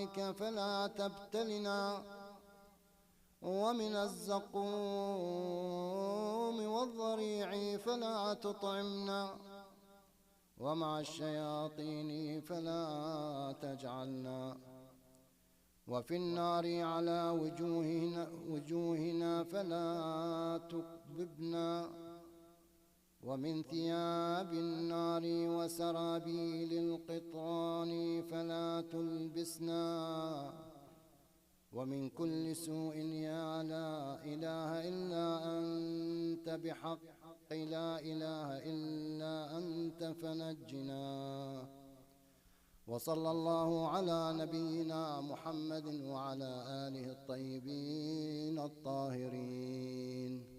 طعامك فلا تبتلنا، ومن الزقوم والضريع فلا تطعمنا، ومع الشياطين فلا تجعلنا، وفي النار على وجوهنا فلا تكببنا، ومن ثياب النار وسرابيل القطران فلا تلبسنا، ومن كل سوء يا لا إله إلا أنت بحق لا إله إلا أنت فنجنا. وصلى الله على نبينا محمد وعلى آله الطيبين الطاهرين.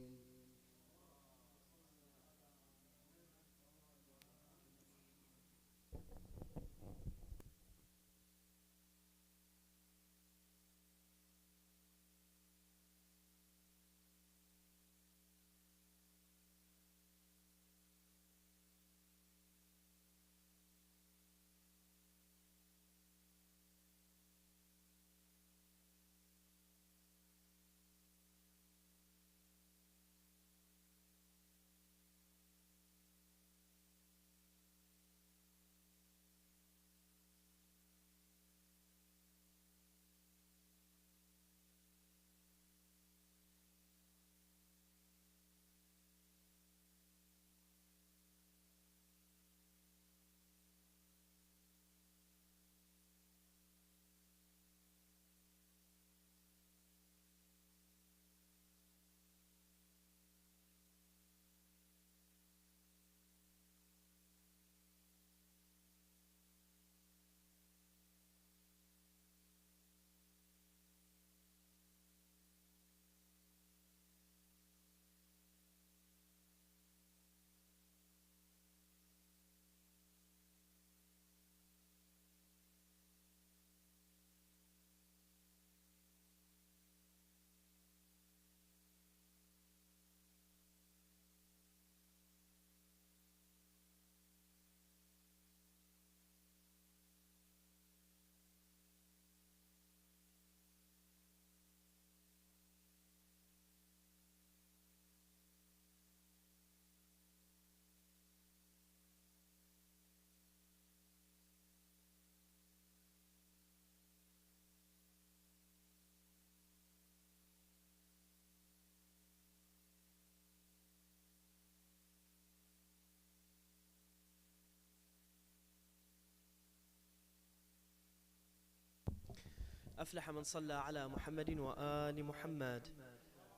أفلح من صلى على محمد وآل محمد.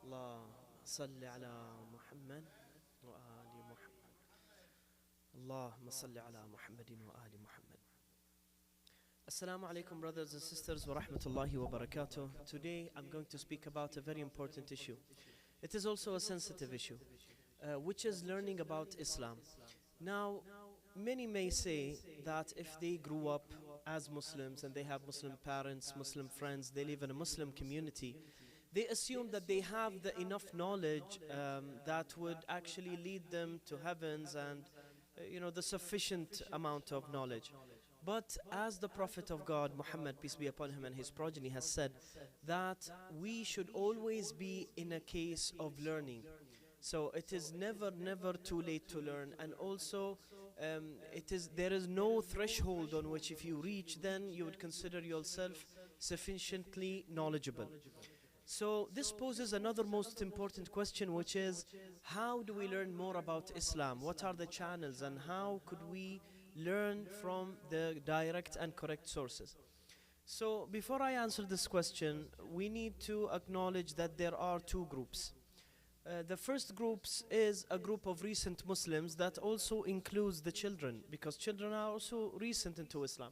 اللهم صل على محمد وآل محمد. اللهم صل على محمد وآل محمد. Assalamu alaikum, brothers and sisters, wa rahmatullahi wa barakatuh. Today I'm going to speak about a very important issue. It is also a sensitive issue, which is learning about Islam. Now, many may say that if they grew up as Muslims and they have Muslim parents, Muslim friends, they live in a Muslim community, they assume that they have the enough knowledge that would actually lead them to heavens and the sufficient amount of knowledge. But as the Prophet of God, Muhammad, peace be upon him, and his progeny has said, that we should always be in a case of learning. So it is never too late to learn, and also there is no threshold on which if you reach, then you would consider yourself sufficiently knowledgeable. So this poses another most important question, which is, how do we learn more about Islam? What are the channels, and how could we learn from the direct and correct sources? So before I answer this question, we need to acknowledge that there are two groups. The first group is a group of recent Muslims that also includes the children, because children are also recent into Islam.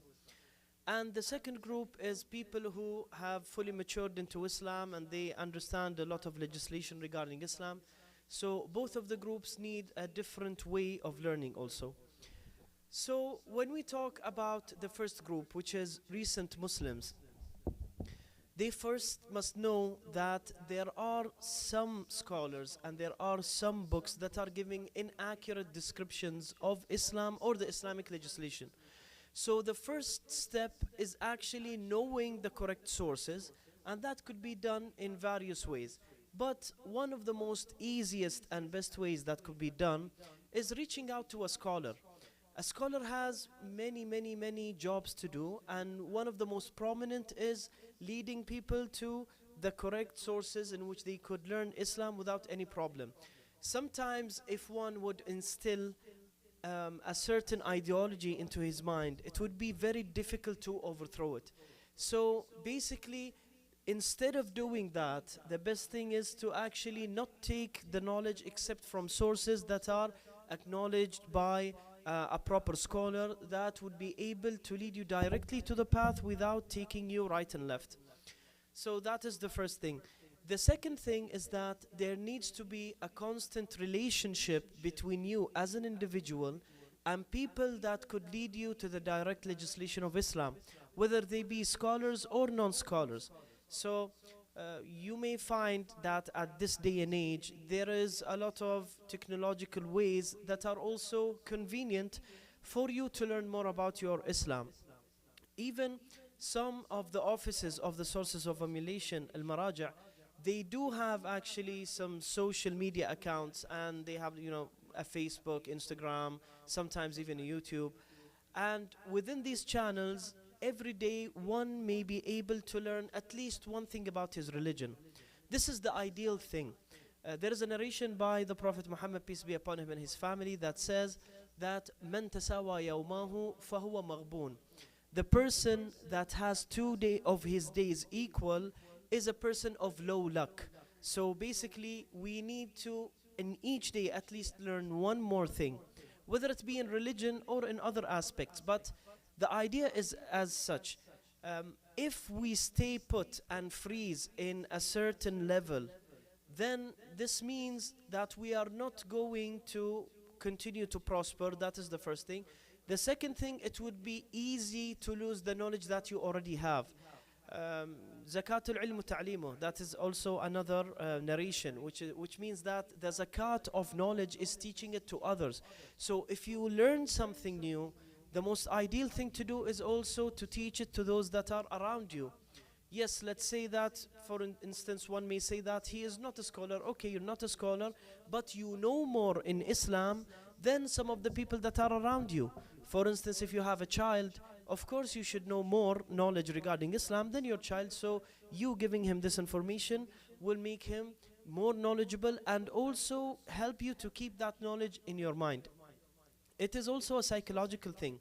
And the second group is people who have fully matured into Islam and they understand a lot of legislation regarding Islam. So both of the groups need a different way of learning also. So when we talk about the first group, which is recent Muslims, they first must know that there are some scholars and there are some books that are giving inaccurate descriptions of Islam or the Islamic legislation. So the first step is actually knowing the correct sources, and that could be done in various ways. But one of the most easiest and best ways that could be done is reaching out to a scholar. A scholar has many jobs to do, and one of the most prominent is leading people to the correct sources in which they could learn Islam without any problem. Sometimes if one would instill a certain ideology into his mind, it would be very difficult to overthrow it. So basically, instead of doing that, the best thing is to actually not take the knowledge except from sources that are acknowledged by a proper scholar that would be able to lead you directly to the path without taking you right and left. So that is the first thing. The second thing is that there needs to be a constant relationship between you as an individual and people that could lead you to the direct legislation of Islam, whether they be scholars or non-scholars. So you may find that at this day and age, there is a lot of technological ways that are also convenient for you to learn more about your Islam. Even some of the offices of the sources of emulation, al-Maraja', they do have actually some social media accounts, and they have, a Facebook, Instagram, sometimes even a YouTube. And within these channels, every day one may be able to learn at least one thing about his religion. This is the ideal thing. There is a narration by the Prophet Muhammad, peace be upon him, and his family that says that man tasawa yawmahu fahuwa maghbun. The person that has 2 days of his days equal is a person of low luck. So basically, we need to in each day at least learn one more thing, whether it be in religion or in other aspects. But the idea is as such. If we stay put and freeze in a certain level, then this means that we are not going to continue to prosper. That is the first thing. The second thing, it would be easy to lose the knowledge that you already have. Zakatul ilm ta'limu, that is also another narration, which means that the zakat of knowledge is teaching it to others. So if you learn something new, the most ideal thing to do is also to teach it to those that are around you. Yes, let's say that, for instance, one may say that he is not a scholar. Okay, you're not a scholar, but you know more in Islam than some of the people that are around you. For instance, if you have a child, of course you should know more knowledge regarding Islam than your child. So you giving him this information will make him more knowledgeable and also help you to keep that knowledge in your mind. It is also a psychological thing.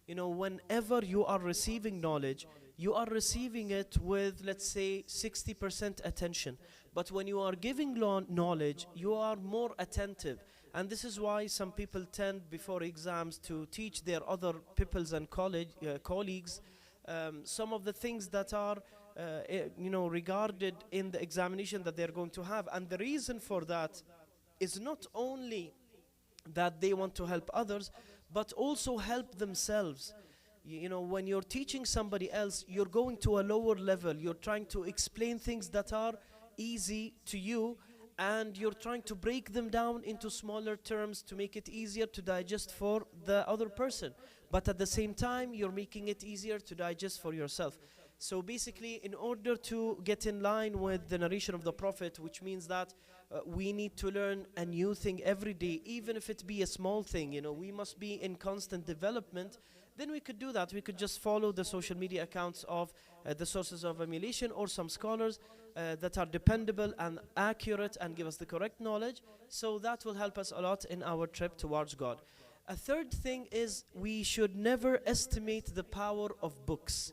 Whenever you are receiving knowledge, you are receiving it with, let's say, 60% attention. But when you are giving knowledge, you are more attentive. And this is why some people tend before exams to teach their other pupils and colleagues some of the things that are regarded in the examination that they're going to have. And the reason for that is not only that they want to help others, but also help themselves. When you're teaching somebody else, you're going to a lower level. You're trying to explain things that are easy to you, and you're trying to break them down into smaller terms to make it easier to digest for the other person. But at the same time, you're making it easier to digest for yourself. So basically, in order to get in line with the narration of the Prophet, which means that we need to learn a new thing every day, even if it be a small thing, we must be in constant development, then we could do that. We could just follow the social media accounts of the sources of emulation or some scholars that are dependable and accurate and give us the correct knowledge. So that will help us a lot in our trip towards God. A third thing is we should never estimate the power of books.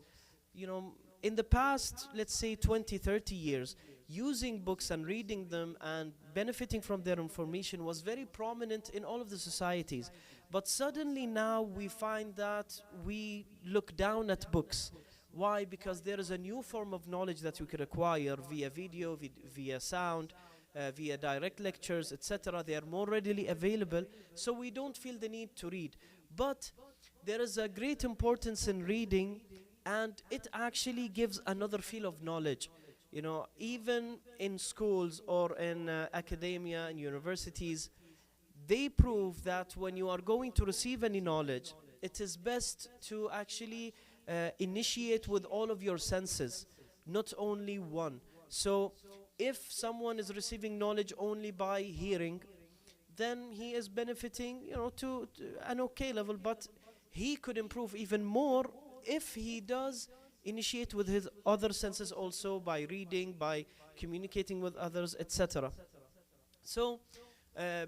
In the past, let's say 20, 30 years, using books and reading them and benefiting from their information was very prominent in all of the societies. But suddenly now we find that we look down at books. Why? Because there is a new form of knowledge that we could acquire via video, via sound, via direct lectures, etc. They are more readily available, so we don't feel the need to read. But there is a great importance in reading, and it actually gives another feel of knowledge. Even in schools or in academia and universities, they prove that when you are going to receive any knowledge, it is best to actually initiate with all of your senses, not only one. So if someone is receiving knowledge only by hearing, then he is benefiting, to an okay level, but he could improve even more if he does initiate with his other senses also, by reading, by communicating with others, etc. So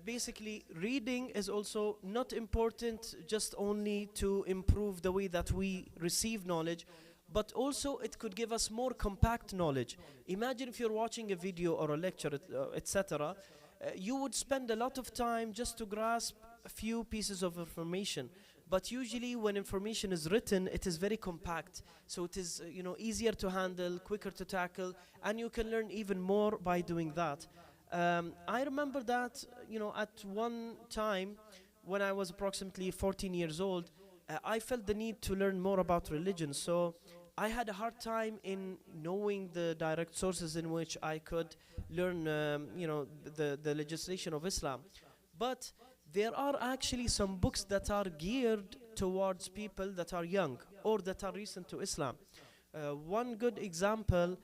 basically, reading is also not important just only to improve the way that we receive knowledge, but also it could give us more compact knowledge. Imagine if you're watching a video or a lecture, etc. You would spend a lot of time just to grasp a few pieces of information. But usually when information is written, it is very compact. So it is easier to handle, quicker to tackle, and you can learn even more by doing that. I remember that, at one time when I was approximately 14 years old, I felt the need to learn more about religion. So I had a hard time in knowing the direct sources in which I could learn, the legislation of Islam. But there are actually some books that are geared towards people that are young or that are recent to Islam. One good example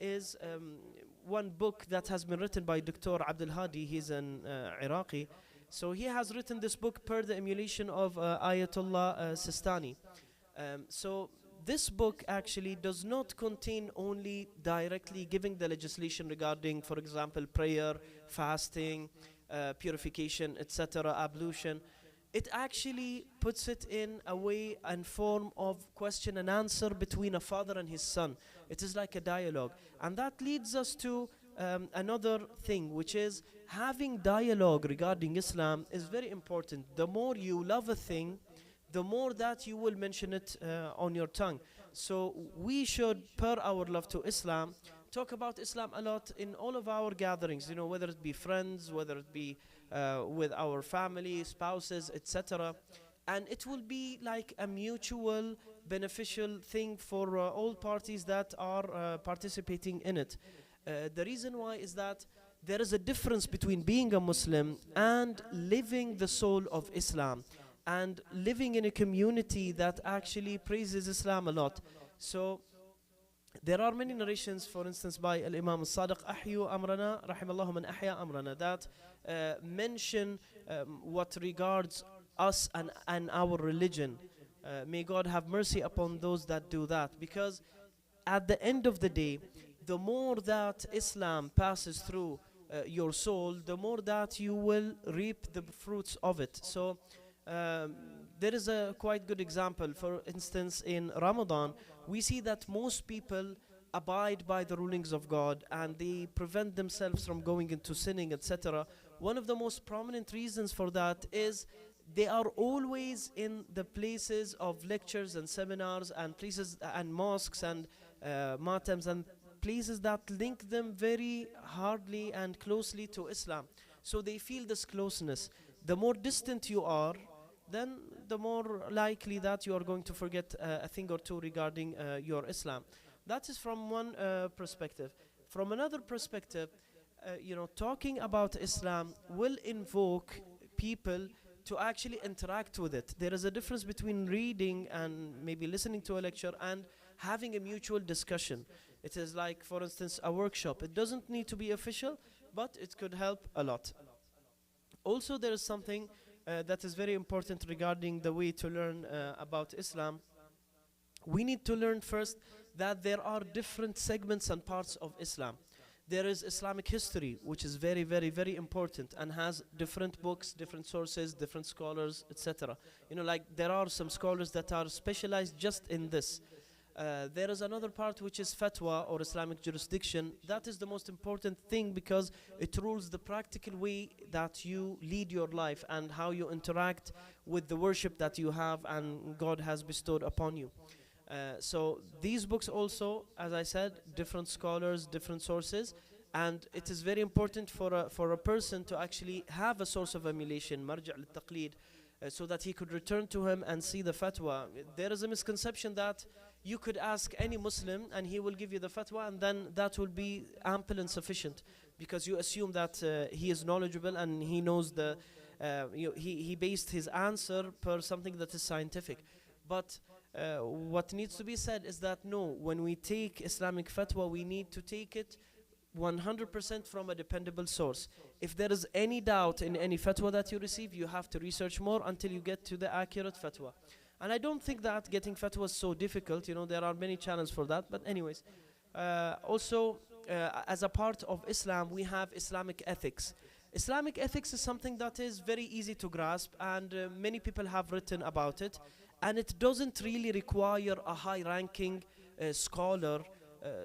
is one book that has been written by Dr. Abdul Hadi. He's an Iraqi. So he has written this book per the emulation of Ayatollah Sistani. So this book actually does not contain only directly giving the legislation regarding, for example, prayer, fasting, purification, etc., ablution. It actually puts it in a way and form of question and answer between a father and his son. It is like a dialogue. And that leads us to another thing, which is having dialogue regarding Islam is very important. The more you love a thing, the more that you will mention it on your tongue. So we should, per our love to Islam, talk about Islam a lot in all of our gatherings, whether it be friends, whether it be with our family, spouses, etc. And it will be like a mutual beneficial thing for all parties that are participating in it. The reason why is that there is a difference between being a Muslim and living the soul of Islam, and living in a community that actually praises Islam a lot. So there are many narrations, for instance, by Al-Imam Al-Sadiq, Ahyu Amrana, Rahimallahu man Ahya Amrana, that mention what regards us and our religion. May God have mercy upon those that do that. Because at the end of the day, the more that Islam passes through your soul, the more that you will reap the fruits of it. So there is a quite good example. For instance, in Ramadan, we see that most people abide by the rulings of God and they prevent themselves from going into sinning, etc. One of the most prominent reasons for that is they are always in the places of lectures and seminars and places and mosques and matams and places that link them very hardly and closely to Islam. So they feel this closeness. The more distant you are, then the more likely that you are going to forget a thing or two regarding your Islam. That is from one perspective. From another perspective, talking about Islam will invoke people to actually interact with it. There is a difference between reading and maybe listening to a lecture and having a mutual discussion. It is like, for instance, a workshop. It doesn't need to be official, but it could help a lot. Also, there is something that is very important regarding the way to learn about Islam. We need to learn first that there are different segments and parts of Islam. There is Islamic history, which is very, very, very important and has different books, different sources, different scholars, etc. Like there are some scholars that are specialized just in this. There is another part which is fatwa or Islamic jurisdiction. That is the most important thing because it rules the practical way that you lead your life and how you interact with the worship that you have and God has bestowed upon you. So these books also, as I said, different scholars, different sources, and it is very important for a person to actually have a source of emulation, marja' al-taqlid, so that he could return to him and see the fatwa. There is a misconception that you could ask any Muslim and he will give you the fatwa and then that will be ample and sufficient because you assume that he is knowledgeable and he knows the he based his answer per something that is scientific. But what needs to be said is that no, when we take Islamic fatwa, we need to take it 100% from a dependable source. If there is any doubt in any fatwa that you receive, you have to research more until you get to the accurate fatwa. And I don't think that getting fatwa is so difficult. There are many channels for that. But anyways, also as a part of Islam, we have Islamic ethics. Islamic ethics is something that is very easy to grasp, and many people have written about it. And it doesn't really require a high-ranking scholar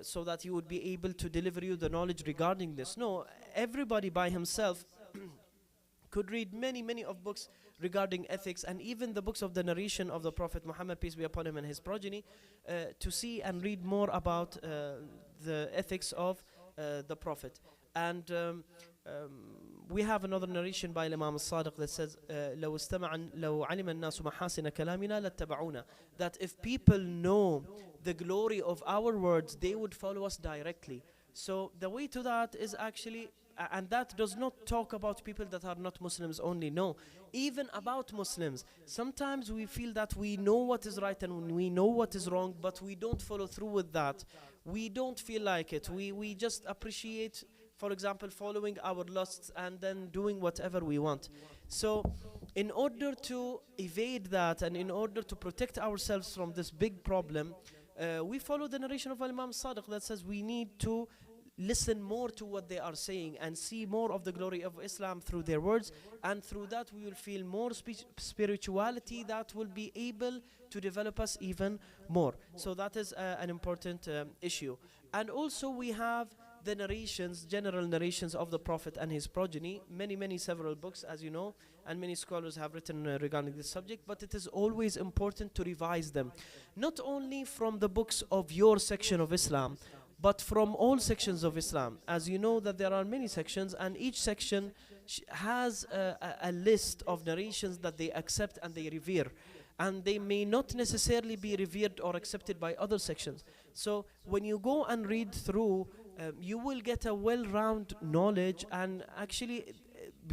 so that you would be able to deliver you the knowledge regarding this. No, everybody by himself could read many of books regarding ethics, and even the books of the narration of the Prophet Muhammad, peace be upon him, and his progeny, to see and read more about the ethics of the Prophet. And we have another narration by Imam al-Sadiq that says لو علم الناس محاسن كلامنا لاتبعونا, that if people know the glory of our words, they would follow us directly. So the way to that is actually, and that does not talk about people that are not Muslims only, no, even about Muslims. Sometimes we feel that we know what is right and we know what is wrong, but we don't follow through with that. We don't feel like it. We just appreciate, for example, following our lusts and then doing whatever we want. So in order to evade that and in order to protect ourselves from this big problem, we follow the narration of Imam Sadiq that says we need to listen more to what they are saying and see more of the glory of Islam through their words, and through that we will feel more spirituality that will be able to develop us even more. So that is an important issue. And also we have the narrations, general narrations of the Prophet and his progeny, several books, as you know, and many scholars have written regarding this subject, but it is always important to revise them, not only from the books of your section of Islam, but from all sections of Islam. As you know that there are many sections, and each section has a list of narrations that they accept and they revere, and they may not necessarily be revered or accepted by other sections. So when you go and read through, you will get a well-rounded knowledge, and actually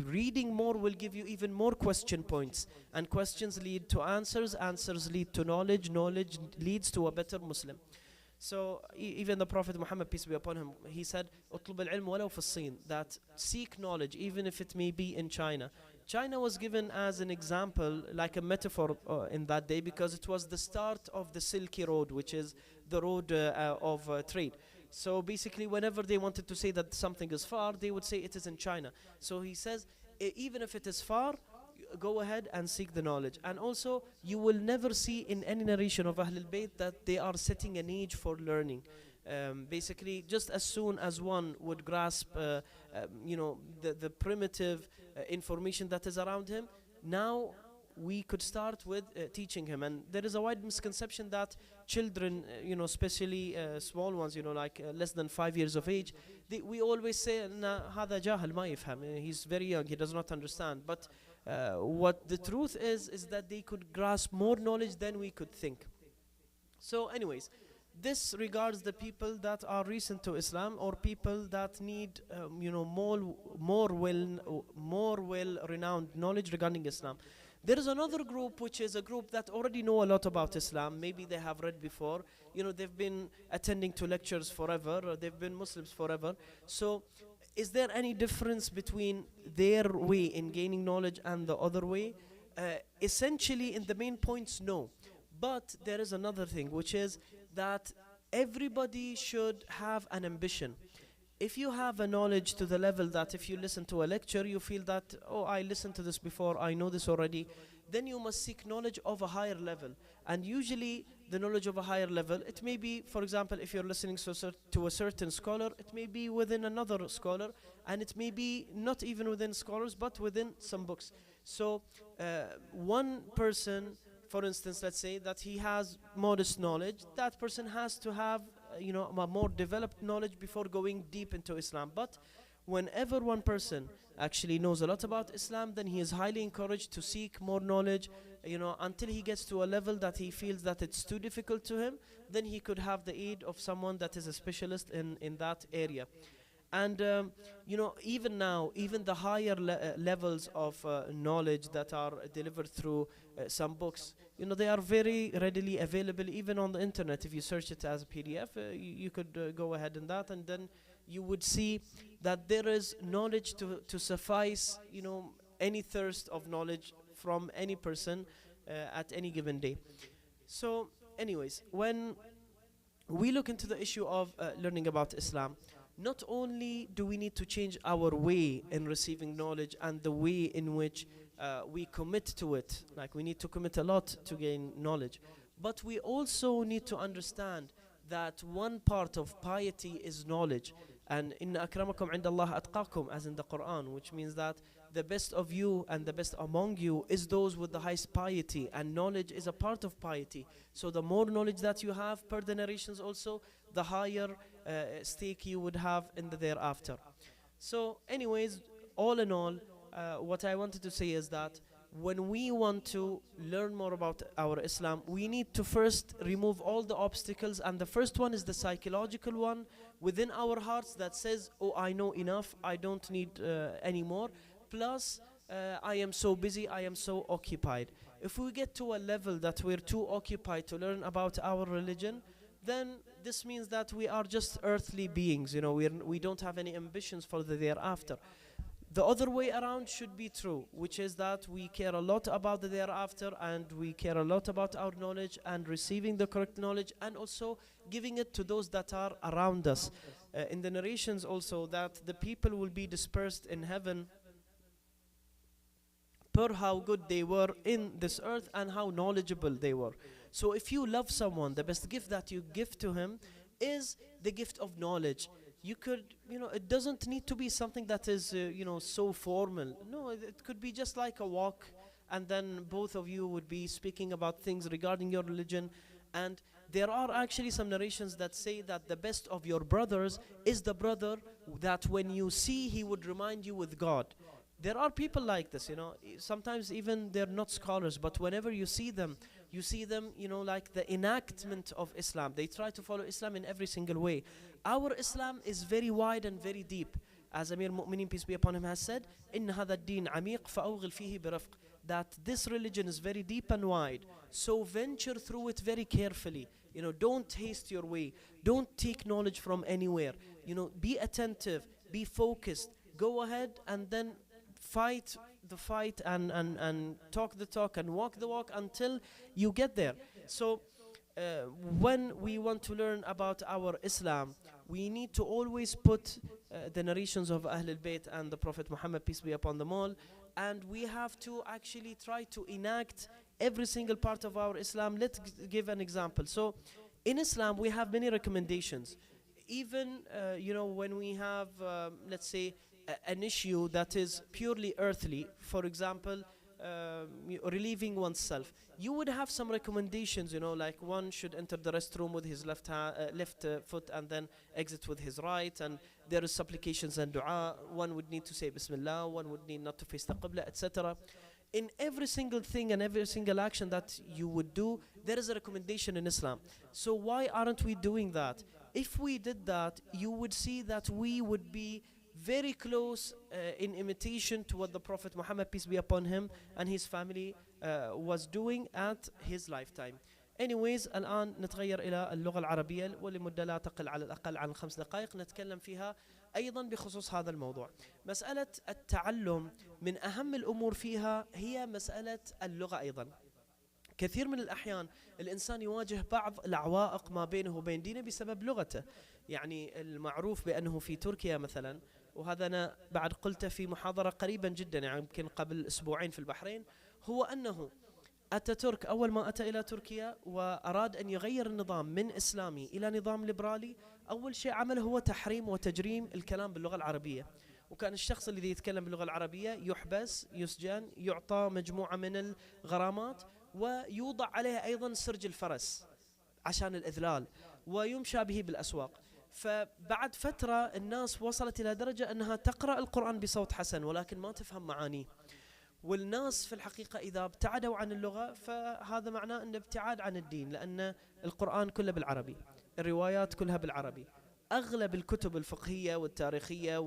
reading more will give you even more question points, and questions lead to answers, answers lead to knowledge, knowledge leads to a better Muslim. So even the Prophet Muhammad, peace be upon him, he said اطلب العلم ولو في الصين, that seek knowledge even if it may be in China. China was given as an example, like a metaphor in that day, because it was the start of the Silky Road, which is the road of trade. So basically whenever they wanted to say that something is far, they would say it is in China. So he says even if it is far, go ahead and seek the knowledge. And also you will never see in any narration of Ahlul Bayt that they are setting an age for learning. Basically just as soon as one would grasp the primitive information that is around him, now we could start with teaching him. And there is a wide misconception that children, especially small ones, like less than 5 years of age, we always say هذا جاهل ما يفهم, he's very young, he does not understand. But what the truth is that they could grasp more knowledge than we could think. So anyways, this regards the people that are recent to Islam, or people that need more well-renowned knowledge regarding Islam. There is another group, which is a group that already know a lot about Islam. Maybe they have read before, they've been attending to lectures forever, or they've been Muslims forever. So is there any difference between their way in gaining knowledge and the other way? Essentially, in the main points, no. But there is another thing, which is that everybody should have an ambition. If you have a knowledge to the level that if you listen to a lecture, you feel that, oh, I listened to this before, I know this already, then you must seek knowledge of a higher level. And usually the knowledge of a higher level, it may be, for example, if you're listening to a certain scholar, it may be within another scholar, and it may be not even within scholars, but within some books. So one person, for instance, let's say that he has modest knowledge, that person has to have a more developed knowledge before going deep into Islam. But whenever one person actually knows a lot about Islam, then he is highly encouraged to seek more knowledge, until he gets to a level that he feels that it's too difficult to him, then he could have the aid of someone that is a specialist in that area. And even now, even the higher levels of knowledge that are delivered through some books, they are very readily available even on the internet. If you search it as a PDF, you could go ahead in that, and then you would see that there is knowledge to suffice any thirst of knowledge from any person at any given day. So anyways, when we look into the issue of learning about Islam, not only do we need to change our way in receiving knowledge and the way in which we commit to it, like we need to commit a lot to gain knowledge, but we also need to understand that one part of piety is knowledge. And inna akramakum indallah atqakum, as in the Quran, which means that the best of you and the best among you is those with the highest piety, and knowledge is a part of piety. So the more knowledge that you have per the narrations also, the higher stake you would have in the thereafter. So anyways, all in all, what I wanted to say is that when we want to learn more about our Islam, we need to first remove all the obstacles, and the first one is the psychological one within our hearts that says, oh, I know enough, I don't need any more, plus I am so busy, I am so occupied. If we get to a level that we're too occupied to learn about our religion, then this means that we are just earthly beings, we don't have any ambitions for the thereafter. The other way around should be true, which is that we care a lot about the thereafter, and we care a lot about our knowledge and receiving the correct knowledge, and also giving it to those that are around us. In the narrations also, that the people will be dispersed in heaven per how good they were in this earth and how knowledgeable they were. So if you love someone, the best gift that you give to him is the gift of knowledge. You could, it doesn't need to be something that is, so formal. No, it could be just like a walk, and then both of you would be speaking about things regarding your religion. And there are actually some narrations that say that the best of your brothers is the brother that when you see, he would remind you with God. There are people like this, sometimes even they're not scholars, but whenever you see them, like the enactment of Islam. They try to follow Islam in every single way. Our Islam is very wide and very deep. As Amir Mu'mineen, peace be upon him, has said, إِنَّ هَذَا الدِّينَ عَمِيقٌ فَأَوْغِلْ فِيهِ بِرَفْقٍ, that this religion is very deep and wide. So venture through it very carefully. Don't haste your way. Don't take knowledge from anywhere. Be attentive, be focused. Go ahead and then fight the fight and talk the talk and walk the walk until you get there. So when we want to learn about our Islam, we need to always put the narrations of Ahlul Bayt and the Prophet Muhammad, peace be upon them all, and we have to actually try to enact every single part of our Islam. Let's give an example. So in Islam we have many recommendations. Even when we have let's say an issue that is purely earthly, for example, relieving oneself, you would have some recommendations, like one should enter the restroom with his left foot and then exit with his right, and there is supplications and dua. One would need to say Bismillah, one would need not to face the Qibla, etc. In every single thing and every single action that you would do, there is a recommendation in Islam. So why aren't we doing that? If we did that, you would see that we would be very close in imitation to what the Prophet Muhammad, peace be upon him, and his family was doing at his lifetime. Anyways, الآن نتغير إلى اللغة العربية ولمدة لا تقل على الأقل عن 5 دقائق نتكلم فيها أيضا بخصوص هذا الموضوع. مسألة التعلم من أهم الأمور فيها هي مسألة اللغة أيضا. كثير من الأحيان الإنسان يواجه بعض العوائق ما بينه وبين دينه بسبب لغته. يعني المعروف بأنه في تركيا مثلا، وهذا أنا بعد قلته في محاضرة قريبا جدا، يعني يمكن قبل أسبوعين في البحرين، هو أنه أتاتورك أول ما أتى إلى تركيا وأراد أن يغير النظام من إسلامي إلى نظام ليبرالي، أول شيء عمله هو تحريم وتجريم الكلام باللغة العربية. وكان الشخص الذي يتكلم باللغة العربية يحبس، يسجن، يعطى مجموعة من الغرامات، ويوضع عليه أيضا سرج الفرس عشان الإذلال، ويمشى به بالأسواق. فبعد فترة الناس وصلت إلى درجة أنها تقرأ القرآن بصوت حسن ولكن ما تفهم معانيه. والناس في الحقيقة إذا ابتعدوا عن اللغة فهذا معناه أن ابتعاد عن الدين، لأن القرآن كله بالعربي، الروايات كلها بالعربي، أغلب الكتب الفقهية والتاريخية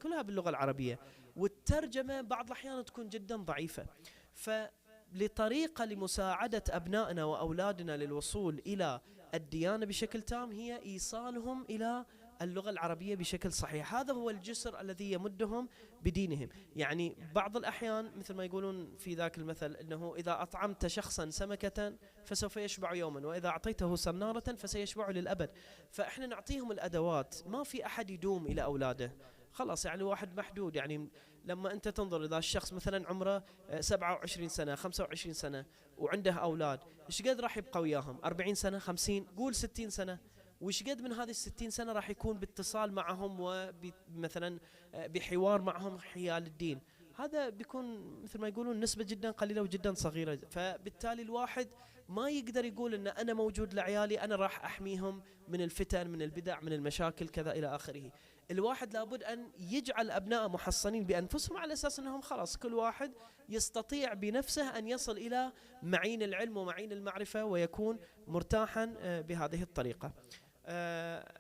كلها باللغة العربية، والترجمة بعض الأحيان تكون جدا ضعيفة. فلطريقة لمساعدة أبنائنا وأولادنا للوصول إلى الديانة بشكل تام هي إيصالهم إلى اللغة العربية بشكل صحيح. هذا هو الجسر الذي يمدهم بدينهم. يعني بعض الأحيان مثل ما يقولون في ذاك المثل أنه إذا أطعمت شخصا سمكة فسوف يشبع يوما، وإذا أعطيته صنارة فسيشبع للأبد. فإحنا نعطيهم الأدوات. ما في أحد يدوم إلى أولاده، خلاص يعني واحد محدود. يعني لما أنت تنظر إذا الشخص مثلا عمره 27 سنة 25 سنة وعنده أولاد، إيش قد راح يبقى وياهم؟ 40 سنة 50 قول 60 سنة. وش قد من هذه ال60 سنة راح يكون باتصال معهم ومثلا بحوار معهم حيال الدين؟ هذا بيكون مثل ما يقولون نسبة جدا قليلة وجدا صغيرة. فبالتالي الواحد ما يقدر يقول أن أنا موجود لعيالي، أنا راح أحميهم من الفتن من البدع من المشاكل كذا إلى آخره. الواحد لابد أن يجعل أبناء محصنين بأنفسهم على أساس أنهم خلاص كل واحد يستطيع بنفسه أن يصل إلى معين العلم ومعين المعرفة ويكون مرتاحا بهذه الطريقة.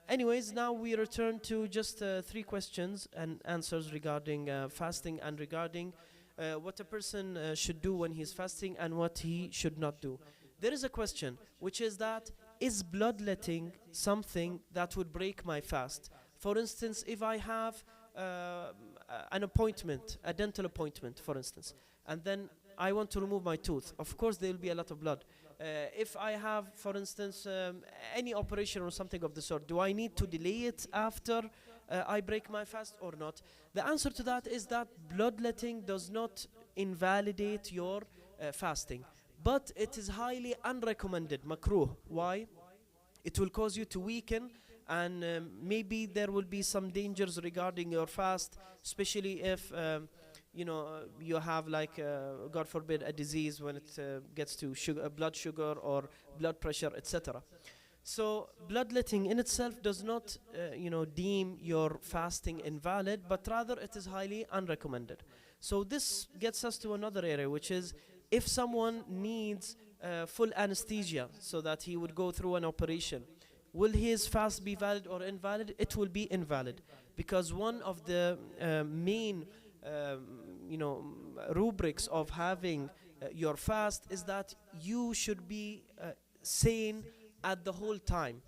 Anyways, now we return to just 3 questions and answers regarding fasting and regarding what a person should do when he's fasting and what he should not do. There is a question which is that, is bloodletting something that would break my fast? For instance, if I have an appointment, a dental appointment for instance, and then I want to remove my tooth, of course there will be a lot of blood. If I have, for instance, any operation or something of the sort, do I need to delay it after I break my fast or not? The answer to that is that bloodletting does not invalidate your fasting, but it is highly unrecommended, makruh. Why? It will cause you to weaken, and maybe there will be some dangers regarding your fast, especially if you have like God forbid a disease when it gets to blood sugar or blood pressure, etc. So bloodletting in itself does not deem your fasting invalid, but rather it is highly unrecommended. So this gets us to another area, which is if someone needs full anesthesia so that he would go through an operation, will his fast be valid or invalid? It will be invalid, because one of the main rubrics of having your fast is that you should be sane at the whole time,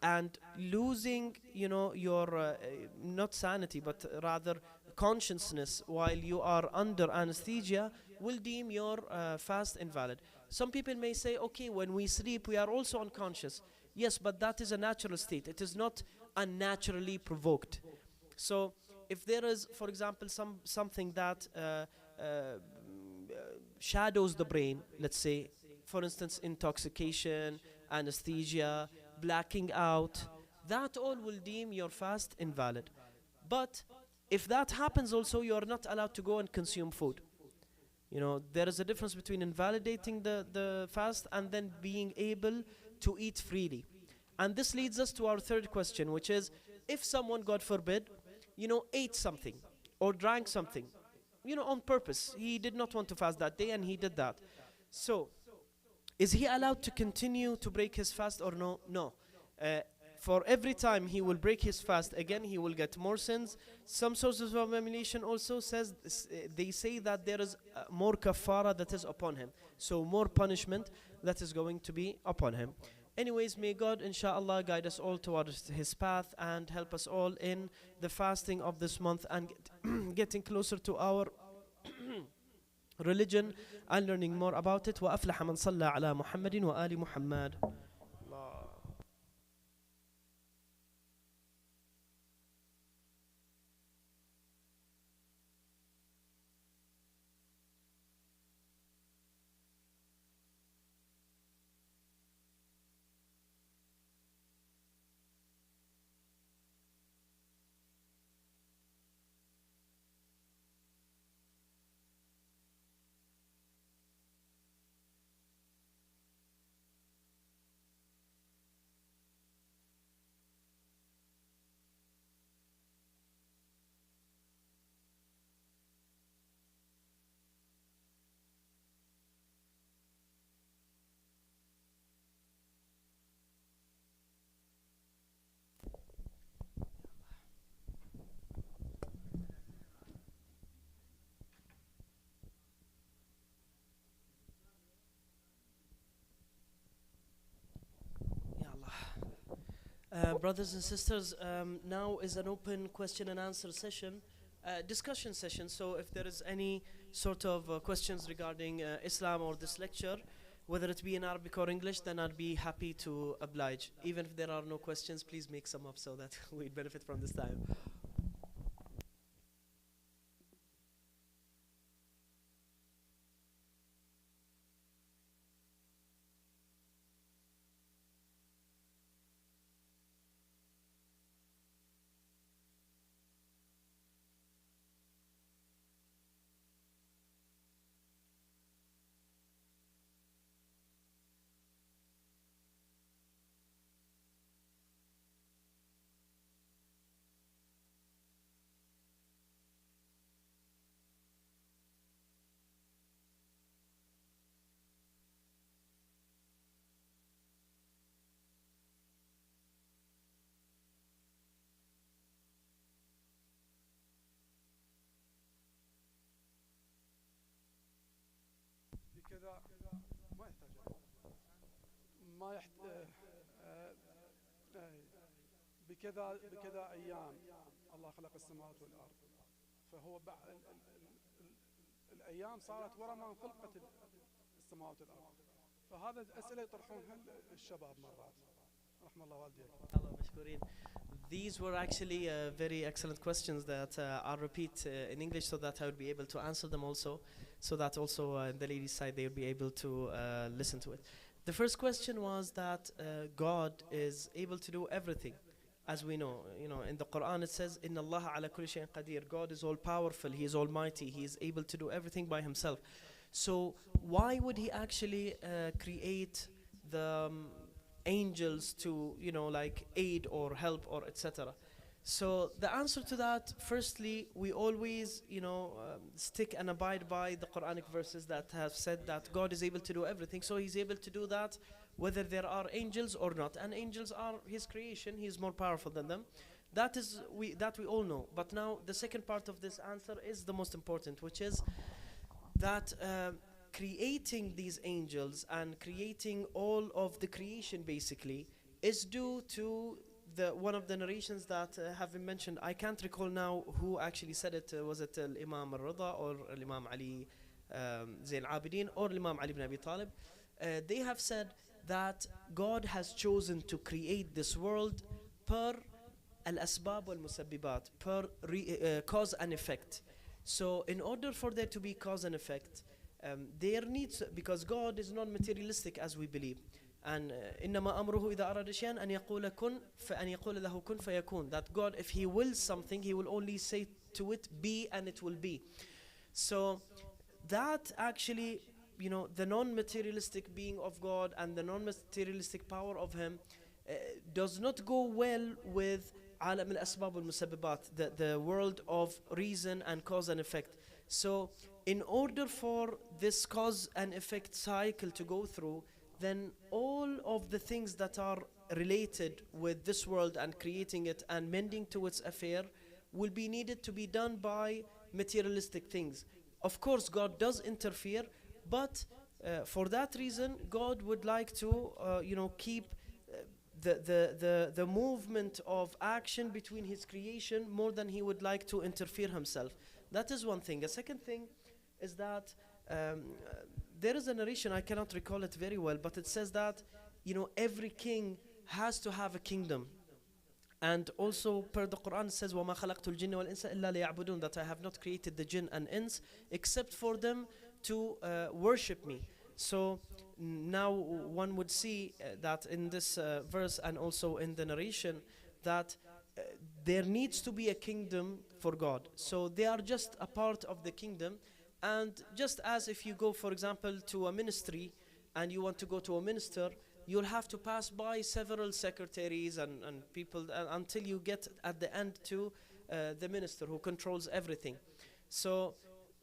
and losing your not sanity but rather consciousness while you are under anesthesia will deem your fast invalid. Some people may say, okay, when we sleep we are also unconscious. Yes, but that is a natural state. It is not unnaturally provoked. So if there is, for example, something that shadows the brain, let's say, for instance, intoxication, anesthesia, blacking out, that all will deem your fast invalid. But if that happens also, you are not allowed to go and consume food. There is a difference between invalidating the fast and then being able to eat freely. And this leads us to our third question, which is, if someone, God forbid, ate something or drank something, on purpose, he did not want to fast that day and he did that. So, is he allowed to continue to break his fast or no? No. For every time he will break his fast, again, he will get more sins. Some sources of elimination also they say that there is more kafara that is upon him. So more punishment that is going to be upon him. Anyways, may God, inshallah, guide us all towards his path and help us all in the fasting of this month and getting closer to our religion and learning more about it. وأفلح من صلى على محمد وآل محمد. Brothers and sisters, now is an open question and answer session, discussion session. So if there is any sort of questions regarding Islam or this lecture, whether it be in Arabic or English, then I'd be happy to oblige. Even if there are no questions, please make some up so that we benefit from this time. بكذا ما يحتاج ما يحتاج بكذا أيام الله خلق السماوات والأرض، فهو الأيام صارت ورا ما خلقت السماوات والأرض، فهذا الأسئلة يطرحونها الشباب مرات. رحم الله والديك. Allah mashkourin. These were actually very excellent questions that I'll repeat in English so that I would be able to answer them also, so that also in the ladies' side they would be able to listen to it. The first question was that God is able to do everything. As we know, in the Quran it says, "Inna Allah ala kulli shay'in qadir." God is all powerful, He is almighty, He is able to do everything by Himself. So why would He actually create the angels to like aid or help or etc.? So the answer to that, firstly, we always stick and abide by the Quranic verses that have said that God is able to do everything. So He's able to do that whether there are angels or not, and angels are His creation, He is more powerful than them. That we all know. But now the second part of this answer is the most important, which is that creating these angels and creating all of the creation basically is due to one of the narrations that have been mentioned. I can't recall now who actually said it. Was it Imam al-Rida or Imam Ali Zayn al-Abidin or Imam Ali ibn Abi Talib? They have said that God has chosen to create this world per al-asbab wal-musabbibat, per cause and effect. So in order for there to be cause and effect, there needs, because God is non-materialistic as we believe, and إنما أمره إذا أراد شيئا أن يقول كن فأن يقول له كن فيكون. That God, if He wills something, He will only say to it be, and it will be. So that actually, the non-materialistic being of God and the non-materialistic power of Him does not go well with عالم الأسباب والمسببات, the world of reason and cause and effect. So in order for this cause and effect cycle to go through, then all of the things that are related with this world and creating it and mending to its affair will be needed to be done by materialistic things. Of course, God does interfere, but for that reason, God would like to, keep the movement of action between His creation more than He would like to interfere Himself. That is one thing. A second thing is that there is a narration, I cannot recall it very well, but it says that every king has to have a kingdom. And also per the Quran it says وَمَا خَلَقْتُ الْجِنَّ وَالْإِنسَ إِلَّا لِيَعْبُدُونَ, that I have not created the jinn and ins except for them to worship me. So now one would see that in this verse and also in the narration that there needs to be a kingdom for God. So they are just a part of the kingdom. And just as if you go, for example, to a ministry and you want to go to a minister, you'll have to pass by several secretaries and people until you get at the end to the minister who controls everything. So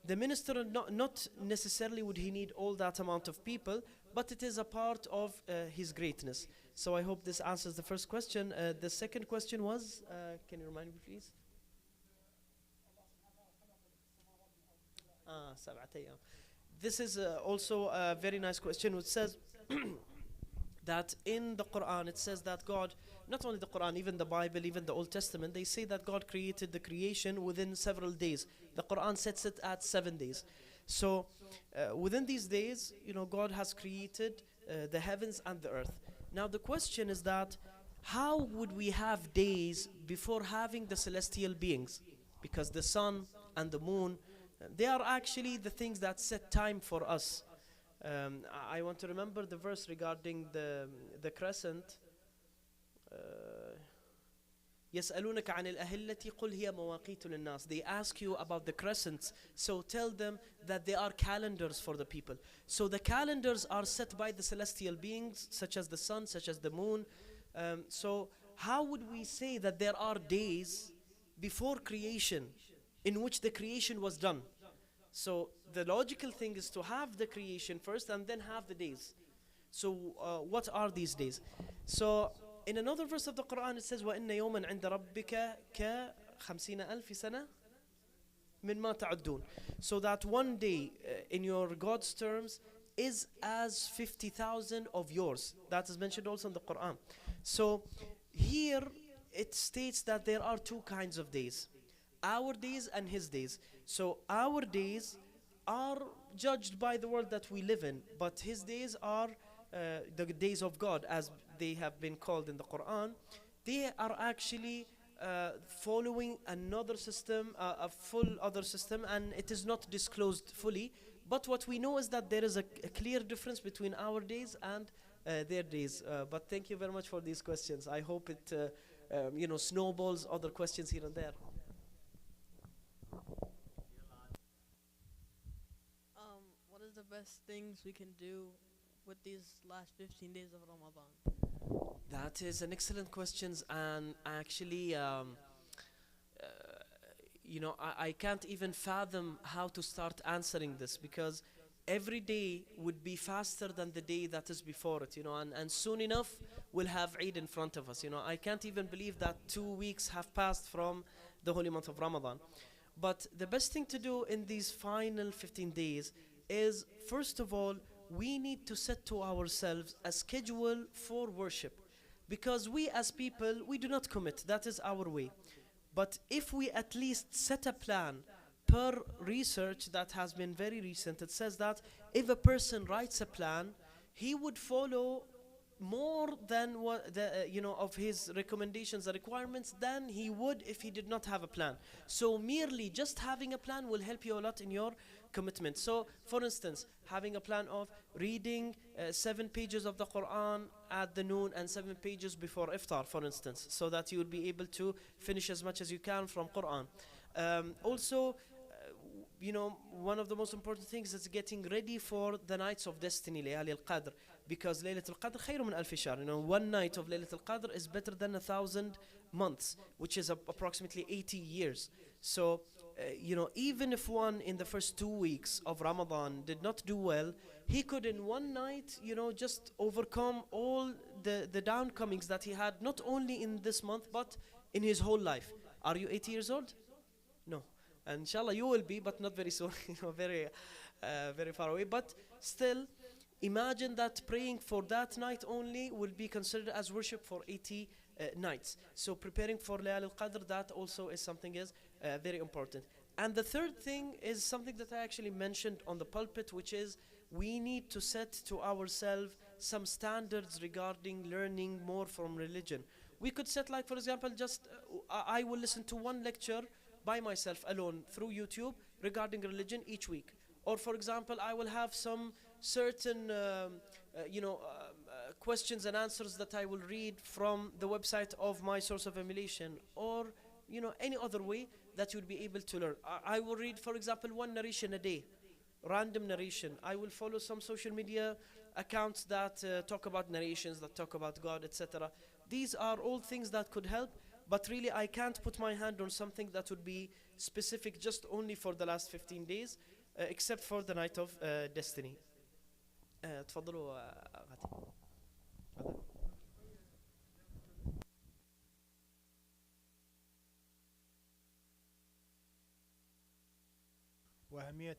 the minister, not necessarily would he need all that amount of people, but it is a part of his greatness. So I hope this answers the first question. The second question was, can you remind me please? This is also a very nice question, which says that in the Quran it says that God, not only the Quran, even the Bible, even the Old Testament, they say that God created the creation within several days. The Quran sets it at 7 days. So within these days, God has created the heavens and the earth. Now the question is that how would we have days before having the celestial beings? Because the sun and the moon, they are actually the things that set time for us. I want to remember the verse regarding the crescent. يسألونك عن الأهلة قل هي مواقيت للناس. They ask you about the crescents, so tell them that they are calendars for the people. So the calendars are set by the celestial beings, such as the sun, such as the moon. So how would we say that there are days before creation in which the creation was done? So the logical thing is to have the creation first and then have the days. So what are these days? So in another verse of the Quran it says وَإِنَّ يَوْمًا عِنْدَ رَبِّكَ كَ50,000 سَنَةٍ مِّمَّا تَعُدُّونَ. So that one day in your God's terms is as 50,000 of yours. That is mentioned also in the Quran. So here it states that there are two kinds of days, our days and his days. So our days are judged by the world that we live in, but his days are the days of God, as they have been called in the Quran. They are actually following another system, a full other system, and it is not disclosed fully. But what we know is that there is a clear difference between our days and their days. But thank you very much for these questions. I hope it snowballs other questions here and there. What is the best things we can do with these last 15 days of Ramadan? That is an excellent question, and actually I can't even fathom how to start answering this, because every day would be faster than the day that is before it, and soon enough we'll have Eid in front of us. I can't even believe that 2 weeks have passed from the holy month of Ramadan. But the best thing to do in these final 15 days is, first of all, we need to set to ourselves a schedule for worship, because we as people, we do not commit. That is our way. But if we at least set a plan, per research that has been very recent, it says that if a person writes a plan, he would follow more than what of his recommendations and requirements than he would if he did not have a plan. So merely just having a plan will help you a lot in your commitment. So for instance, having a plan of reading 7 pages of the Quran at the noon and 7 pages before iftar, for instance, so that you will be able to finish as much as you can from Quran. Also, one of the most important things is getting ready for the nights of destiny, Layali al-Qadr, because Laylat al-Qadr khayru min alfi shahr. One night of Laylat al-Qadr is better than 1,000 months, which is approximately 80 years. So even if one in the first 2 weeks of Ramadan did not do well, he could in one night just overcome all the downcomings that he had, not only in this month but in his whole life. Are you 80 years old? No. And inshallah you will be, but not very soon, very far away. But still, imagine that praying for that night only will be considered as worship for 80 nights. So preparing for Layal al-Qadr, that also is something is very important. And the third thing is something that I actually mentioned on the pulpit, which is we need to set to ourselves some standards regarding learning more from religion. We could set, like, for example, just I will listen to one lecture by myself alone through YouTube regarding religion each week. Or for example, I will have some certain questions and answers that I will read from the website of my source of emulation, or any other way that you'll be able to learn. I will read, for example, one narration a day, random narration. I will follow some social media accounts that talk about narrations, that talk about God, etc. These are all things that could help. But really, I can't put my hand on something that would be specific just only for the last 15 days, except for the night of destiny. تفضلوا غادي. وأهمية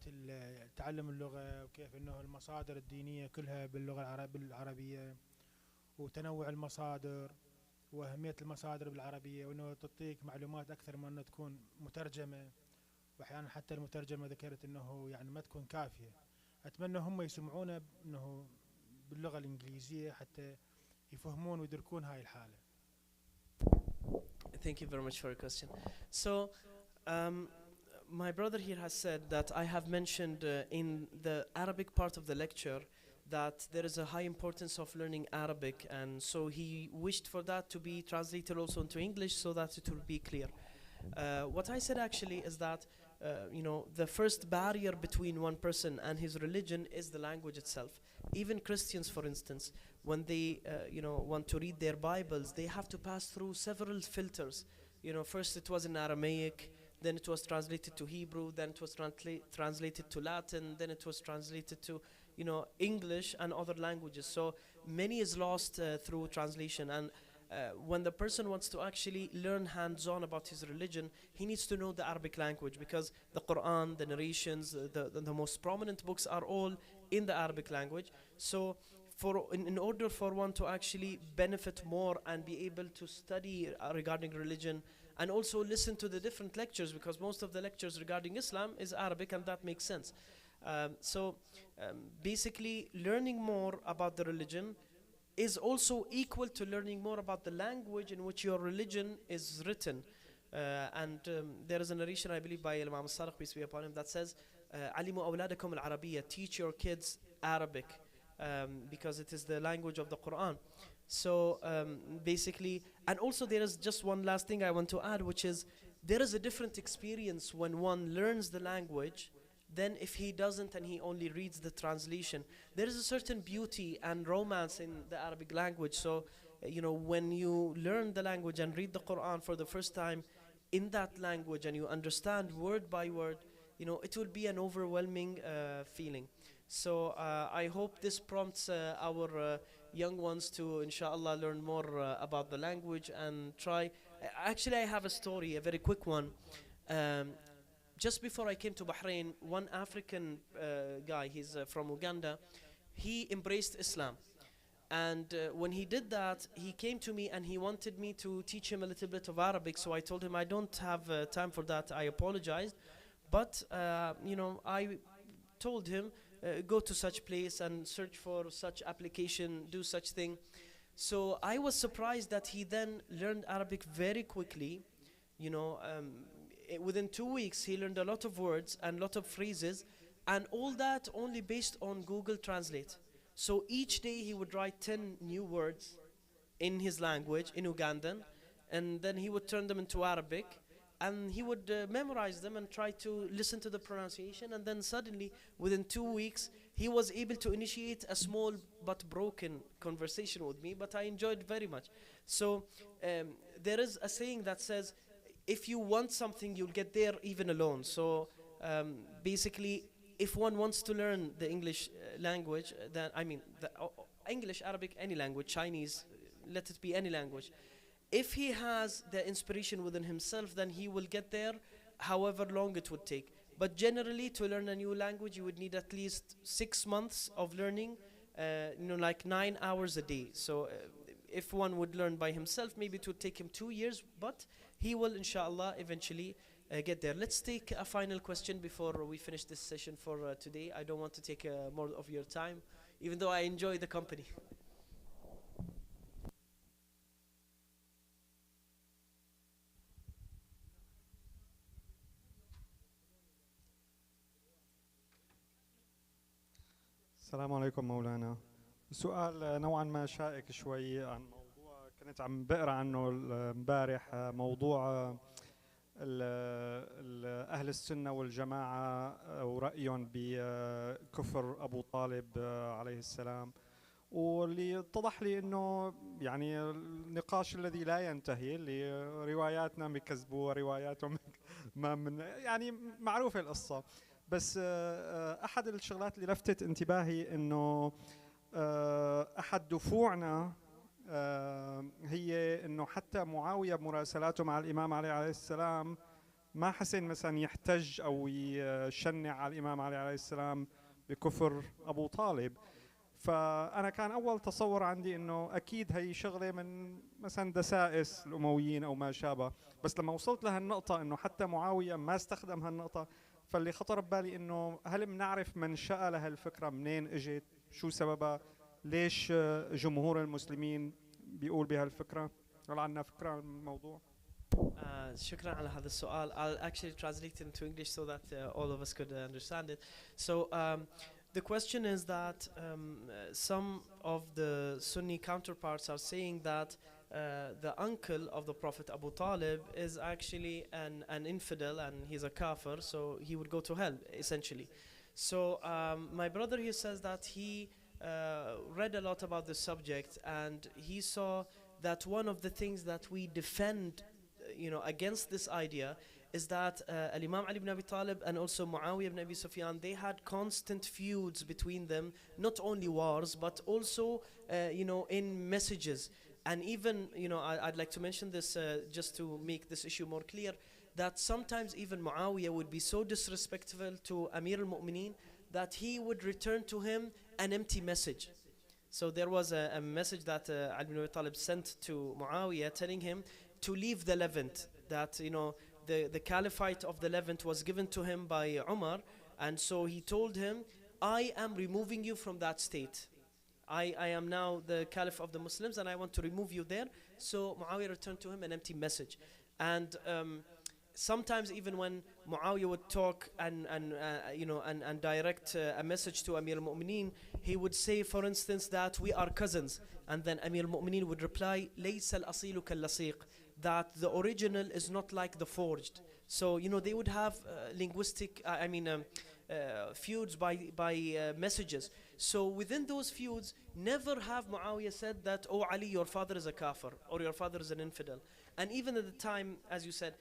تعلم اللغة، وكيف أنه المصادر الدينية كلها باللغة العربية، وتنوع المصادر وأهمية المصادر بالعربية، وأنه تعطيك معلومات أكثر من أنه تكون مترجمة، وأحيانا حتى المترجمة ذكرت أنه يعني ما تكون كافية. أتمنى هم يسمعونا أنه باللغة الإنجليزية حتى يفهمون ويدركون هاي الحالة. Thank you very much for your question. So, my brother here has said that I have mentioned in the Arabic part of the lecture that there is a high importance of learning Arabic, and so he wished for that to be translated also into English so that it will be clear. What I said actually is that the first barrier between one person and his religion is the language itself. Even Christians, for instance, when they want to read their Bibles, they have to pass through several filters. First it was in Aramaic, then it was translated to Hebrew, then it was translated to Latin, then it was translated to English and other languages. So many is lost through translation. And when the person wants to actually learn hands-on about his religion, he needs to know the Arabic language, because the Quran, the narrations, the most prominent books are all in the Arabic language. So in order for one to actually benefit more and be able to study regarding religion, and also listen to the different lectures, because most of the lectures regarding Islam is Arabic, and that makes sense. Basically, learning more about the religion is also equal to learning more about the language in which your religion is written. And there is a narration, I believe, by Imam Sadiq, peace be upon him, that says, "Alimu awladakum al-Arabiyya," teach your kids Arabic, because it is the language of the Quran. So basically, and also there is just one last thing I want to add, which is there is a different experience when one learns the language than if he doesn't and he only reads the translation. There is a certain beauty and romance in the Arabic language. So, when you learn the language and read the Quran for the first time in that language, and you understand word by word, it will be an overwhelming feeling. So I hope this prompts our young ones to, inshallah, learn more about the language and try. Actually, I have a story, a very quick one. Just before I came to Bahrain, one African guy, he's from Uganda, he embraced Islam. And when he did that, he came to me and he wanted me to teach him a little bit of Arabic. So I told him I don't have time for that. I apologized. But, I told him, go to such place and search for such application, do such thing. So I was surprised that he then learned Arabic very quickly. Within 2 weeks, he learned a lot of words and a lot of phrases, and all that only based on Google Translate. So each day he would write 10 new words in his language, in Ugandan, and then he would turn them into Arabic, and he would memorize them and try to listen to the pronunciation, and then suddenly, within 2 weeks, he was able to initiate a small but broken conversation with me, but I enjoyed very much. So there is a saying that says, if you want something, you'll get there even alone. So basically, if one wants to learn the English language, then English, Arabic, any language, Chinese, let it be any language. If he has the inspiration within himself, then he will get there, however long it would take. But generally, to learn a new language, you would need at least 6 months of learning, like 9 hours a day. So if one would learn by himself, maybe it would take him 2 years, but he will, inshallah, eventually get there. Let's take a final question before we finish this session for today. I don't want to take more of your time, even though I enjoy the company. السلام عليكم مولانا. سؤال نوعا ما شائك شوي عن موضوع كنت عم بقرا عنه امبارح، موضوع أهل السنة والجماعة ورأيهم بكفر أبو طالب عليه السلام، واللي اتضح لي أنه يعني النقاش الذي لا ينتهي، اللي رواياتنا بكذبوا رواياتهم ما من يعني معروفة القصة. بس أحد الشغلات اللي لفتت انتباهي أنه أحد دفوعنا هي أنه حتى معاوية بمراسلاته مع الإمام علي عليه السلام ما حسن مثلا يحتج أو يشنع على الإمام علي عليه السلام بكفر أبو طالب. فأنا كان أول تصور عندي إنه أكيد هي شغلة من مثلا دسائس الأمويين أو ما شابه، بس لما وصلت لهالنقطة إنه حتى معاوية ما استخدم هالنقطة، فاللي خطر ببالي إنه هل بنعرف منشأ لهالفكرة منين إجت، شو سببها، ليش جمهور المسلمين بيقول بهالفكرة؟ هل عندنا فكرة عن الموضوع؟ شكرا على هذا السؤال. I'll actually translate it into English so that all of us could understand it. So the question is that some of the Sunni counterparts are saying that the uncle of the Prophet Abu Talib is actually an infidel and he's a kafir, so he would go to hell essentially. So my brother here says that he read a lot about this subject, and he saw that one of the things that we defend against this idea is that Imam Ali ibn Abi Talib and also Muawiyah ibn Abi Sufyan, they had constant feuds between them, not only wars, but also, in messages. And even, I'd like to mention this just to make this issue more clear, that sometimes even Muawiyah would be so disrespectful to Amir al-Mu'mineen that he would return to him an empty message. So there was a message that Ali ibn Abi Talib sent to Muawiyah telling him to leave the Levant, that the caliphate of the Levant was given to him by Umar, and so he told him, I am removing you from that state. I am now the caliph of the Muslims and I want to remove you there. So Muawiyah returned to him an empty message. And sometimes even when Muawiyah would talk and direct a message to Amir al-Mu'mineen, he would say, for instance, that we are cousins, and then Amir al-Mu'mineen would reply, لَيْسَ الْأَصِيلُ كَاللَّصِيقِ, that the original is not like the forged. So they would have linguistic feuds by messages. So within those feuds, never have Muawiyah said that, oh Ali, your father is a kafir, or your father is an infidel. And even at the time, as you said,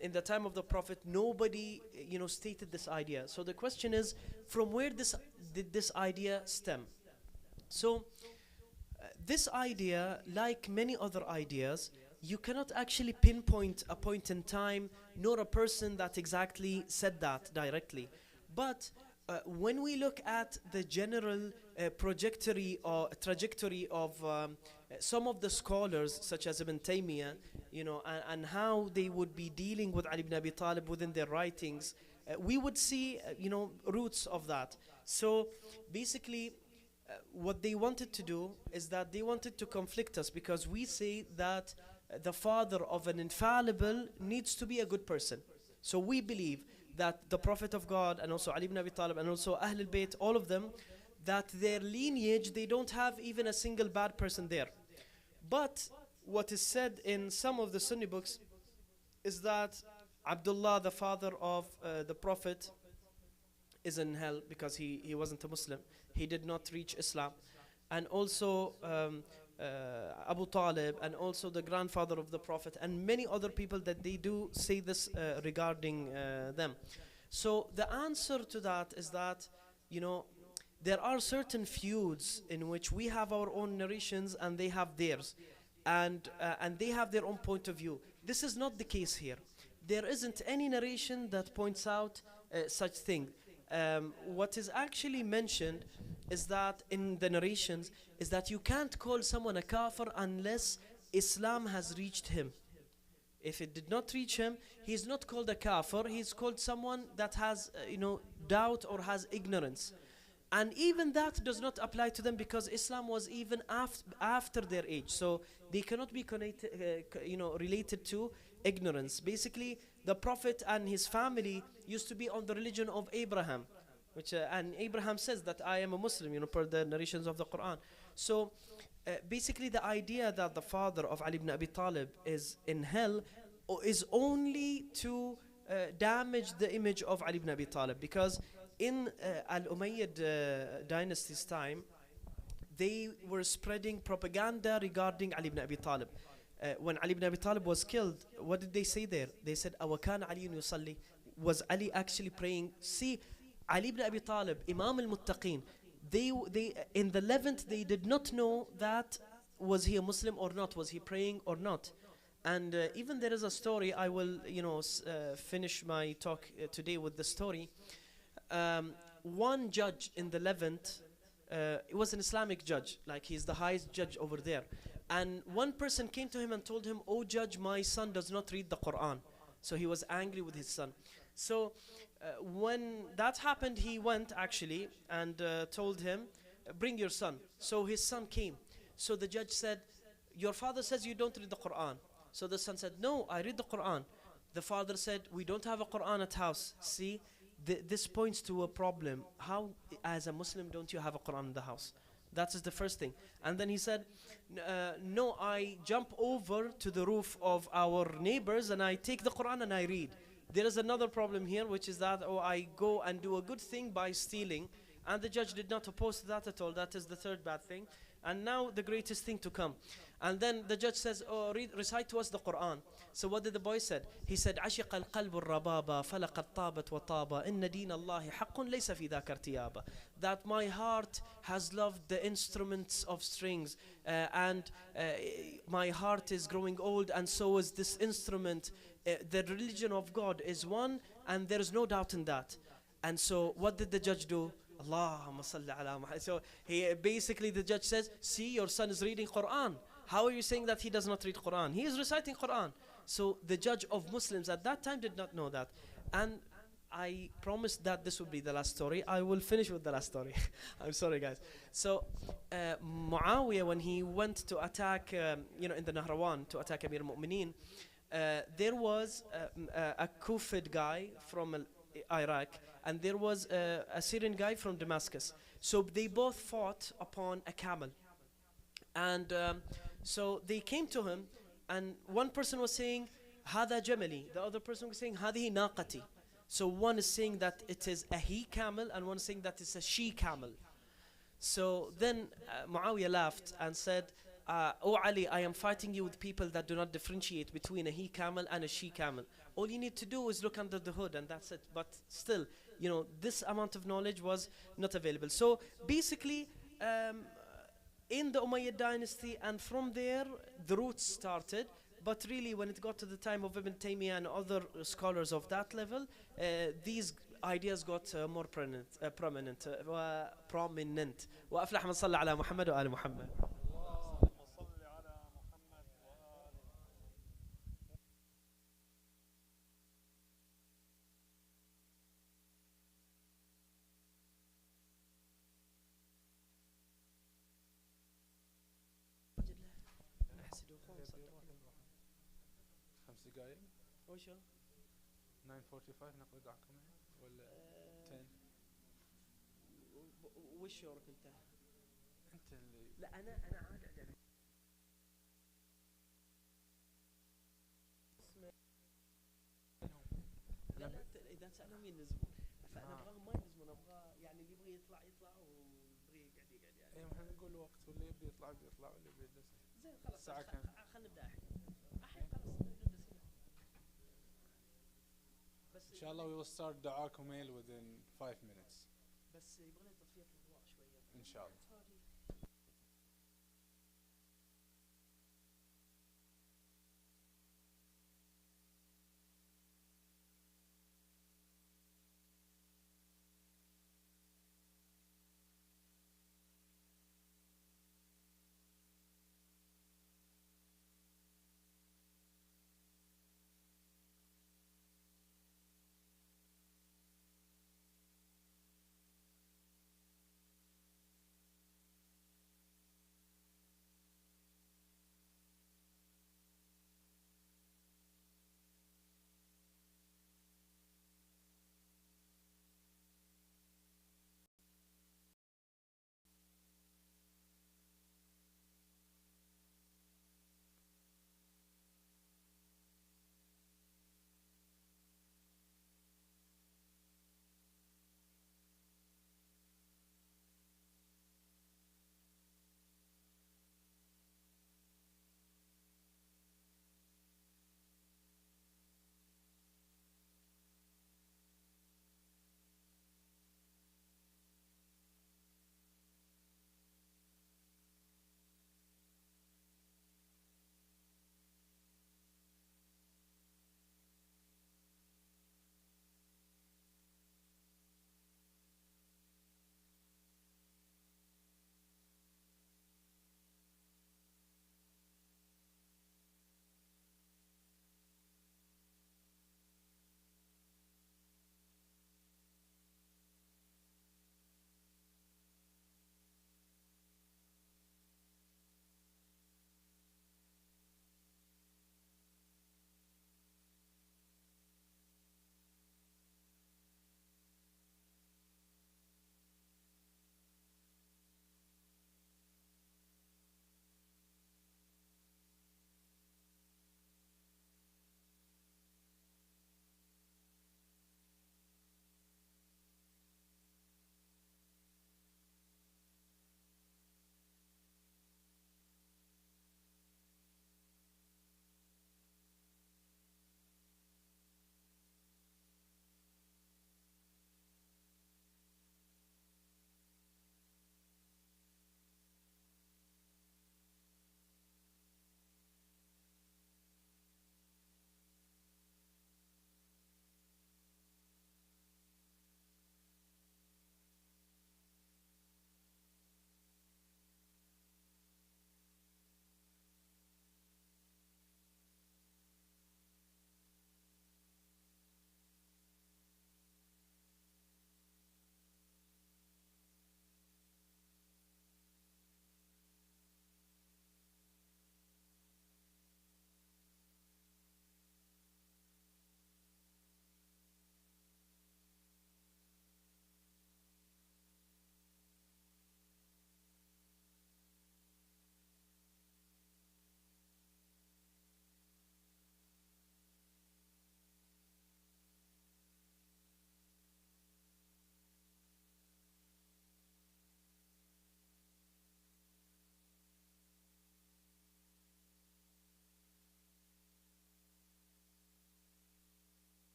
in the time of the Prophet, nobody stated this idea. So the question is, from where did this idea stem? So this idea, like many other ideas, you cannot actually pinpoint a point in time nor a person that exactly said that directly. But when we look at the general trajectory of some of the scholars, such as Ibn Taymiyyah, and how they would be dealing with Ali ibn Abi Talib within their writings, we would see, roots of that. So basically, what they wanted to do is that they wanted to conflict us, because we say that the father of an infallible needs to be a good person. So we believe that the Prophet of God and also Ali ibn Abi Talib and also Ahl al-Bayt, all of them, that their lineage, they don't have even a single bad person there. But what is said in some of the Sunni books is that Abdullah, the father of the Prophet, is in hell because he wasn't a Muslim. He did not reach Islam. And also Abu Talib, and also the grandfather of the Prophet, and many other people that they do say this regarding them. So the answer to that is that, there are certain feuds in which we have our own narrations and they have theirs, and they have their own point of view. This is not the case here. There isn't any narration that points out such thing. What is actually mentioned is that in the narrations is that you can't call someone a kafir unless Islam has reached him. If it did not reach him, he's not called a kafir, he's called someone that has doubt or has ignorance. And even that does not apply to them, because Islam was even after their age, so they cannot be related to ignorance. Basically, the Prophet and his family used to be on the religion of Abraham, which and Abraham says that I am a Muslim, per the narrations of the Quran. So basically, the idea that the father of Ali ibn Abi Talib is in hell is only to damage the image of Ali ibn Abi Talib, because in Al-Umayyad dynasty's time, they were spreading propaganda regarding Ali ibn Abi Talib. When Ali ibn Abi Talib was killed, what did they say there? They said, "Awakan Ali yusalli." Was Ali actually praying? See, Ali ibn Abi Talib, Imam al-Muttaqeen, they in the Levant, they did not know that was he a Muslim or not, was he praying or not. And even there is a story, I will finish my talk today with the story. One judge in the Levant, it was an Islamic judge, like he's the highest judge over there. And one person came to him and told him, "Oh judge, my son does not read the Quran." So he was angry with his son. So when that happened, he went actually and told him, "Bring your son." So his son came. So the judge said, "Your father says you don't read the Quran." So the son said, "No, I read the Quran." The father said, "We don't have a Quran at house." See, this points to a problem. How, as a Muslim, don't you have a Quran in the house? That is the first thing. And then he said, "No, I jump over to the roof of our neighbors and I take the Quran and I read." There is another problem here, which is that, "Oh, I go and do a good thing by stealing." And the judge did not oppose to that at all. That is the third bad thing. And now the greatest thing to come. And then the judge says, "Oh, recite to us the Quran." So what did the boy said? He said, "عشق القلب الربابة فلقد طابت وطابة إن دين الله حق ليس في ذاك ارتيابة." That my heart has loved the instruments of strings, and my heart is growing old, and so is this instrument. The religion of God is one, and there is no doubt in that. And so what did the judge do? Allahumma salli ala Muhammad. So basically the judge says, "See, your son is reading Quran. How are you saying that he does not read Quran? He is reciting Quran." So the judge of Muslims at that time did not know that. And I promised that this would be the last story. I will finish with the last story. I'm sorry, guys. So Muawiyah, when he went to attack, in the Nahrawan, to attack Amir al-Mu'mineen, there was a Kufid guy from Iraq, and there was a Syrian guy from Damascus. So they both fought upon a camel. And so they came to him, and one person was saying, "Hada jamali." The other person was saying, "Hadihi naqati." So one is saying that it is a he camel, and one is saying that it's a she camel. So then Muawiyah laughed and said, "Oh Ali, I am fighting you with people that do not differentiate between a he camel and a she camel. All you need to do is look under the hood, and that's it." But still, this amount of knowledge was not available. So basically, in the Umayyad dynasty, and from there the roots started. But really, when it got to the time of Ibn Taymiyyah and other scholars of that level, these ideas got more prominent. وأفلح من صلى على محمد وآل محمد. دقائق وشو 9:45 نقعد معكم ولا 10 وش شعورك انت اللي لا انا عادي لا اذا سالهم ينزلون فانا ابغاهم ما ينزلون ابغى يعني اللي يبغى يطلع واللي يبغى يقعد يعني ايوه احنا نقول وقت واللي يبي يطلع واللي يبي يجلس زين خلاص الساعه كم خلينا نبدا الحين خلاص نبدا بس ان شاء الله we will start دعاء كميل within 5 minutes بس يبغى لنا تصفيه الاضواء شويه ان شاء الله